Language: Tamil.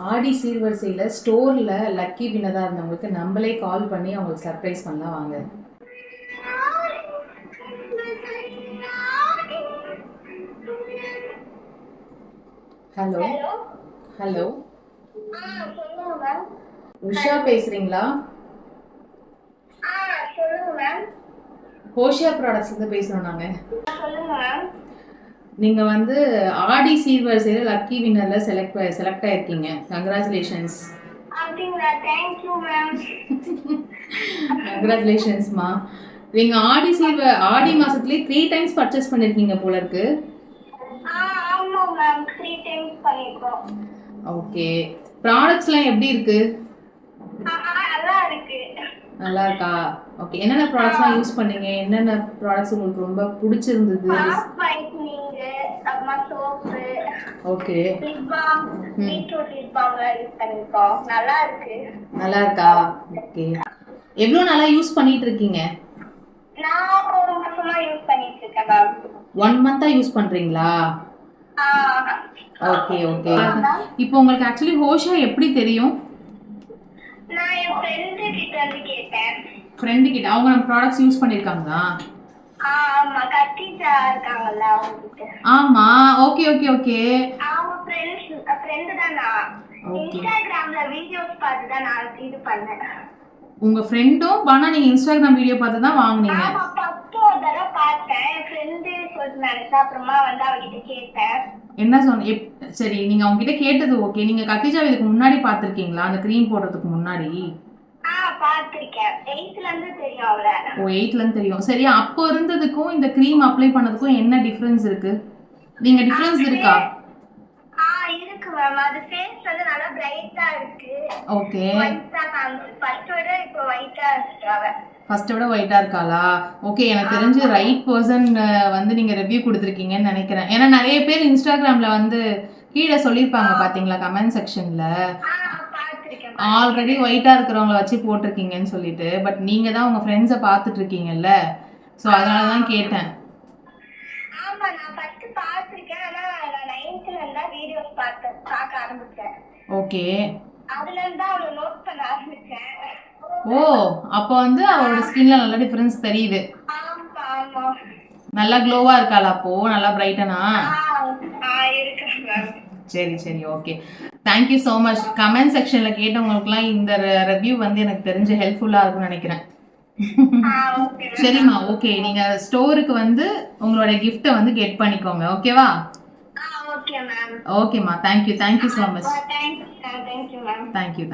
ஆடி சீர்வரிசையில் ஸ்டோரில் லக்கி வினராக இருந்தவங்களுக்கு நம்மளே கால் பண்ணி அவங்களுக்கு சர்ப்ரைஸ் பண்ணலாம் வாங்க. ஹலோ ஹலோ உஷா பேசுறீங்களா? ஹோஷியா ப்ராடக்ட்ஸ் வந்து பேசுறோம் நாங்க. நீங்க வந்து ஆடி சீர்வரிசையில லக்கி வின்னர்ல செலக்ட் ஆயிருக்கீங்க. கங்க்ராச்சுலேஷன்ஸ். கங்க்ராச்சுலேஷன்ஸ்மா. நீங்க ஆடி மாசத்துலயே 3 டைம்ஸ் பர்ச்சேஸ் பண்ணிருக்கீங்க போல இருக்கு. ஓகே. ப்ராடக்ட்ஸ்லாம் எப்படி இருக்கு? நல்லா இருக்கா? ஓகே. என்னென்ன ப்ராடக்ட்ஸ்லாம் யூஸ் பண்ணீங்க? என்னென்ன ப்ராடக்ட்ஸ் உங்களுக்கு ரொம்ப பிடிச்சிருந்தது? ஓகே. நல்லா இருக்கா? ஓகே. எவ்வளவு நாளா யூஸ் பண்ணிட்டு இருக்கீங்க? நான் 1 மாசமா யூஸ் பண்ணிட்டு இருக்கேன் மேம். 1 மந்தா யூஸ் பண்றீங்களா? Okay okay. இப்போ உங்களுக்கு ஆக்சுவலி ஹோஷா எப்படி தெரியும்? நான் என் ஃப்ரெண்ட் கிட்ட இருந்து கேட்டேன். ஃப்ரெண்ட் கிட்ட அவங்க நம்ம ப்ராடக்ட்ஸ் யூஸ் பண்ணிருக்காங்களா? ஆமா, கத்திஜா இருக்காங்கல்ல அவங்க கிட்ட. ஆமா. Okay okay okay. அவங்க ஃப்ரெண்ட் தான். நான் இன்ஸ்டாகிராம்ல வீடியோஸ் பார்த்து தான் நான் இது பண்ணேன். உங்க ஃப்ரெண்டும் பானா நீங்க இன்ஸ்டாகிராம் வீடியோ பார்த்து தான் வாங்குனீங்க? ஆமா, ஃபர்ஸ்ட் ஒரு தடவை பார்த்தேன். என் ஃப்ரெண்ட் சொன்னாங்க, அப்புறமா வந்து அவகிட்ட கேட்டேன். என்ன சொன்ன? சரி, நீங்க அவங்க கிட்ட கேட்டது ஓகே. நீங்க கத்திஜா இதுக்கு முன்னாடி பாத்திருக்கீங்களா? அந்த க்ரீம் போடுறதுக்கு முன்னாடி? பாத்திருக்கேன். 8th ல இருந்து தெரியும் அவள. ஓ, 8th ல இருந்து தெரியும். சரி, அப்போ இருந்ததுக்கும் இந்த க்ரீம் அப்ளை பண்ணதுக்கும் என்ன டிஃபரன்ஸ் இருக்கு? நீங்க டிஃபரன்ஸ் இருக்கா? இருக்கு மேம். அது ஃபேஸ் வந்து நல்லா பிரைட்டா இருக்கு. ஓகே. ஃபர்ஸ்ட் விட இப்போ ஒயிட்டா இருக்காவ. ஃபர்ஸ்ட் விட ஒயிட்டா இருக்காளா? ஓகே. எனக்கு தெரிஞ்சு ரைட் பர்சன் வந்து நீங்க ரிவ்யூ கொடுத்துருக்கீங்கன்னு நினைக்கிறேன். ஏன்னா நிறைய பேர் இன்ஸ்டாகிராம்ல வந்து கீழே சொல்லியிருப்பாங்க பாத்தீங்களா கமெண்ட் செக்ஷன்ல, ஆல்ரெடி ஒயிட்டா இருக்கிறவங்கள வச்சு போட்டிருக்கீங்கன்னு சொல்லிட்டு. பட் நீங்க தான் உங்க ஃப்ரெண்ட்ஸை பார்த்துட்டு இருக்கீங்கல்ல, ஸோ அதனால தான் கேட்டேன். ஆமா, நான் ஃபர்ஸ்ட் பார்த்திருக்கேன். ஆனா நான் 9th ல இருந்தா வீடியோஸ் பார்க்க ஆரம்பிச்சேன். ஓகே. அதுல இருந்தா அவளை நோட் பண்ண ஆரம்பிச்சேன். ஓ, அப்போ வந்து அவளோட ஸ்கின்ல நல்ல டிஃபரன்ஸ் தெரியுது. ஆமா ஆமா. நல்லா க்ளோவா இருக்காளா? அப்போ நல்லா பிரைட்டனா இருக்கு மேம். சரி சரி, okay. Thank you so much. Comment செக்ஷன்ல கேட்டவங்களுக்குலாம் இந்த ரிவ்யூ வந்து எனக்கு தெரிஞ்சு ஹெல்ப்ஃபுல்லா இருக்கும்னு நினைக்கிறேன். சரிம்மா, ஓகே. நீங்க ஸ்டோருக்கு வந்து உங்களோட கிஃப்ட்டை வந்து கெட் பண்ணிக்கோங்க. ஓகேவா? Okay ma'am. ஓகேம்மா. Thank you so much. Thank you ma'am. Thank you.